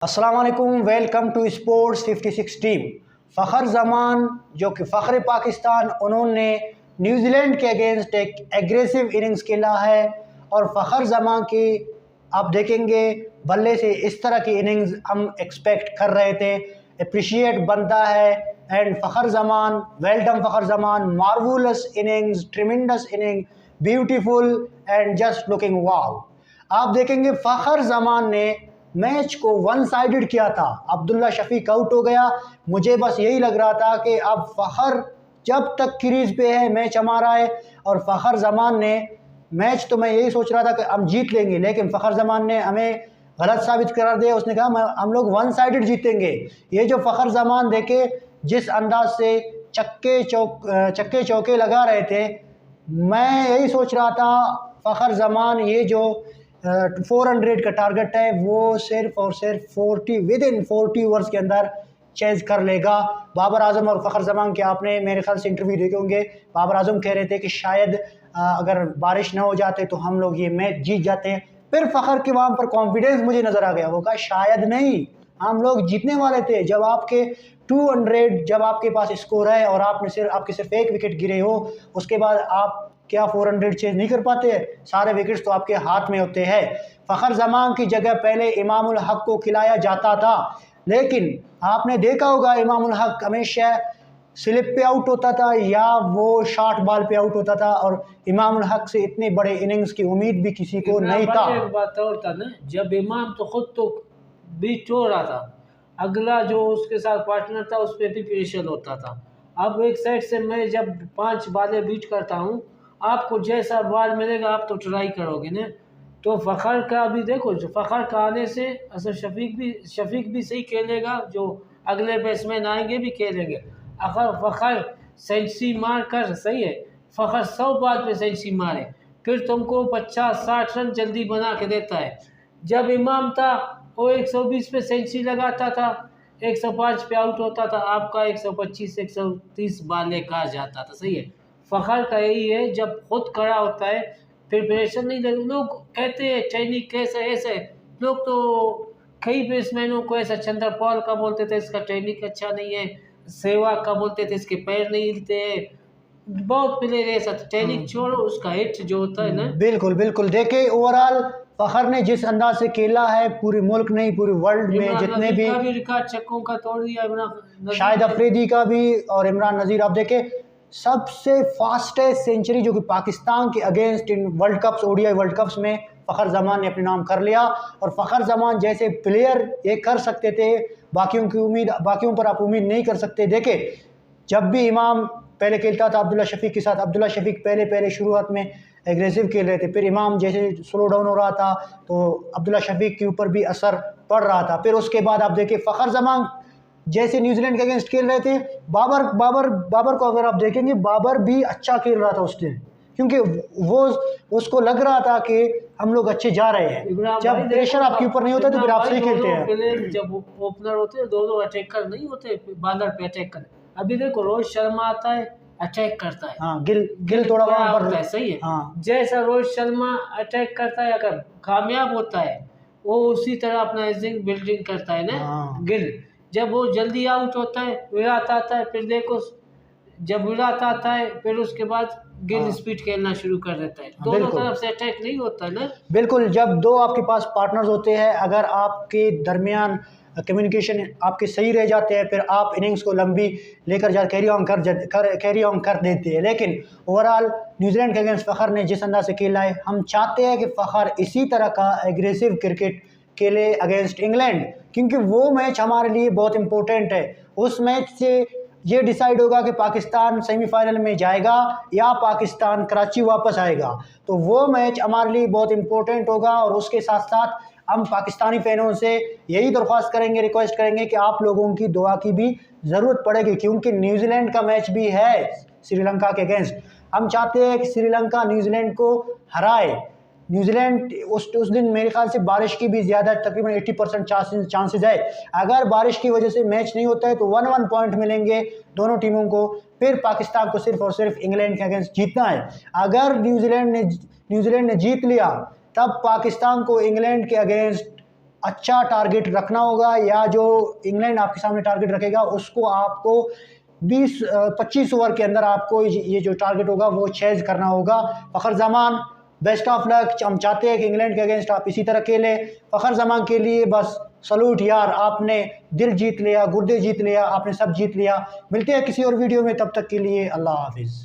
अस्सलाम वालेकुम, welcome to sports 56 team. Fakhar Zaman जो कि फ़खर पाकिस्तान, उन्होंने न्यूजीलैंड के अगेंस्ट एक एग्रेसिव इनिंग्स खेला है और फ़खर जमान की आप देखेंगे बल्ले से इस तरह की इनिंग्स हम एक्सपेक्ट कर रहे थे। अप्रिशिएट बनता है and Fakhar Zaman, well done Fakhar Zaman, marvellous innings, tremendous innings, beautiful and just looking wow. आप देखेंगे फ़खर जमान ने मैच को वन साइडेड किया था। अब्दुल्ला शफीक आउट हो गया। मुझे बस यही लग रहा था कि अब फ़खर जब तक क्रीज पे है मैच हमारा है, और फ़खर जमान ने मैच, तो मैं यही सोच रहा था कि हम जीत लेंगे, लेकिन फ़खर जमान ने हमें गलत साबित करार दिया। उसने कहा हम लोग वन साइडेड जीतेंगे। ये जो फ़खर जमान देखे जिस अंदाज से चक्के चौके लगा रहे थे, मैं यही सोच रहा था फ़खर जमान ये जो 400 का टारगेट है वो सिर्फ और सिर्फ 40 ओवर्स के अंदर चेज कर लेगा। बाबर आजम और फ़खर जमान के आपने मेरे ख्याल से इंटरव्यू देखे होंगे। बाबर आजम कह रहे थे कि शायद अगर बारिश ना हो जाते तो हम लोग ये मैच जीत जाते। फिर फ़खर के वहाँ पर कॉन्फिडेंस मुझे नज़र आ गया। वो कहा शायद नहीं, हम लोग जीतने वाले थे। जब आपके 200, जब आपके पास स्कोर है और आपके सिर्फ एक विकेट गिरे हो, उसके बाद आप क्या 400 चेज नहीं कर पाते? सारे विकेट्स तो आपके हाथ में होते हैं। फ़खर जमान की जगह पहले इमामुल हक को खिलाया जाता था, लेकिन आपने देखा होगा इमामुल हक हमेशा स्लिप पे आउट होता था या वो शॉर्ट बॉल पे आउट होता था, और इमामुल हक से इतने बड़े इनिंग्स की उम्मीद भी किसी को नहीं था। एक बात और था ना, जब इमाम तो खुद तो बीट हो रहा था, अगला जो उसके साथ पार्टनर था उस पर भी प्रेशर होता था। अब एक साइड से मैं जब 5 बालें बीट करता हूँ, आपको जैसा बॉल मिलेगा आप तो ट्राई करोगे ना। तो फ़खर का भी देखो, जो फ़खर का आने से असल शफीक भी सही खेलेगा, जो अगले बैट्समैन आएंगे भी खेलेंगे। अगर फ़खर सेंचुरी मार कर, सही है, फ़खर 100 बॉल पे सेंचुरी मारे फिर तुमको 50-60 रन जल्दी बना के देता है। जब इमाम था वो 120 पे सेंचुरी लगाता था, 105 पे आउट होता था, आपका 125-130 बाले का जाता था। सही है, फ़खर का यही है, जब खुद खड़ा होता है फिर प्रेशर नहीं लगता। लोग कहते हैं चैनी कैसे ऐसे, लोग तो कई बैट्समैनों को ऐसा, चंद्र पॉल का बोलते थे इसका टेक्निक अच्छा नहीं है, सहवाग का बोलते थे इसके पैर नहीं हिलते हैं, बहुत प्लेयर ऐसा। टेक्निक छोड़ो, उसका हिट जो होता है ना। बिल्कुल बिल्कुल। देखिए ओवरऑल फ़खर ने जिस अंदाज से खेला है, पूरे मुल्क नहीं पूरे वर्ल्ड में जितने भी रिकॉर्ड चक्कों का तोड़ दिया, शाहिद अफरीदी का भी और इमरान नज़ीर। आप देखें सबसे फास्टेस्ट सेंचुरी जो कि पाकिस्तान के against in world cups, ODI world cups में फ़खर जमान ने अपने नाम कर लिया। और फ़खर जमान जैसे प्लेयर ये कर सकते थे, बाकियों पर आप उम्मीद नहीं कर सकते। देखे जब भी इमाम पहले खेलता था अब्दुल्ला शफीक के साथ, अब्दुल्ला शफीक पहले शुरुआत में एग्रेसिव खेल रहे थे, फिर इमाम जैसे स्लो डाउन हो रहा था तो अब्दुल्ला शफीक के ऊपर भी असर पड़ रहा था। फिर उसके बाद आप देखिए फ़खर जमान जैसे न्यूजीलैंड के अगेंस्ट खेल रहे थे, बाबर को अगर आप देखेंगे, बाबर भी अच्छा खेल रहा था उस दिन, क्योंकि वो उसको लग रहा था कि हम लोग अच्छे जा रहे हैं। जब प्रेशर आपके ऊपर नहीं होता तो फिर आप सही खेलते हैं। जब ओपनर होते हैं दोनों अटैकर नहीं होते, बॉलर पे अटैक कर। अभी देखो रोहित शर्मा आता है, अटैक करता है। हाँ, गिल थोड़ा वहाँ पर है, सही है। हाँ, जैसा रोहित शर्मा अटैक करता है, अगर कामयाब होता है वो उसी तरह अपना इनिंग बिल्डिंग करता है ना। हाँ। गिल जब वो जल्दी आउट होता है, विराट आता है, फिर देखो जब विराट आता है फिर उसके बाद गिल स्पीड खेलना शुरू कर देता है। दोनों तरफ से अटैक नहीं होता ना। बिल्कुल, जब दो आपके पास पार्टनर्स होते हैं, अगर आपके दरमियान कम्युनिकेशन आपके सही रह जाते हैं, फिर आप इनिंग्स को लंबी लेकर जा कैरी ऑन कर देते हैं। लेकिन ओवरऑल न्यूजीलैंड के अगेंस्ट फ़खर ने जिस अंदाज से खेला है, हम चाहते हैं कि फ़खर इसी तरह का एग्रेसिव क्रिकेट खेले अगेंस्ट इंग्लैंड, क्योंकि वो मैच हमारे लिए बहुत इंपॉर्टेंट है। उस मैच से ये डिसाइड होगा कि पाकिस्तान सेमीफाइनल में जाएगा या पाकिस्तान कराची वापस आएगा। तो वो मैच हमारे लिए बहुत इंपॉर्टेंट होगा। और उसके साथ साथ हम पाकिस्तानी फैनों से यही दरख्वास्त करेंगे, रिक्वेस्ट करेंगे कि आप लोगों की दुआ की भी ज़रूरत पड़ेगी, क्योंकि न्यूजीलैंड का मैच भी है श्रीलंका के अगेंस्ट। हम चाहते हैं कि श्रीलंका न्यूजीलैंड को हराए। न्यूजीलैंड उस दिन मेरे ख्याल से बारिश की भी ज़्यादा, तकरीबन 80% चांसेस है। अगर बारिश की वजह से मैच नहीं होता है तो 1-1 पॉइंट मिलेंगे दोनों टीमों को। फिर पाकिस्तान को सिर्फ और सिर्फ इंग्लैंड के अगेंस्ट जीतना है। अगर न्यूजीलैंड ने जीत लिया तब पाकिस्तान को इंग्लैंड के अगेंस्ट अच्छा टारगेट रखना होगा, या जो इंग्लैंड आपके सामने टारगेट रखेगा उसको आपको 20-25 ओवर के अंदर आपको ये जो टारगेट होगा वो चेज करना होगा। Fakhar Zaman, best of luck. हम चाहते हैं कि इंग्लैंड के अगेंस्ट आप इसी तरह खेलें। फ़खर जमान के लिए बस सलूट यार, आपने दिल जीत लिया, गुर्दे जीत लिया, आपने सब जीत लिया। मिलते हैं किसी और वीडियो में, तब तक के लिए अल्लाह हाफिज़।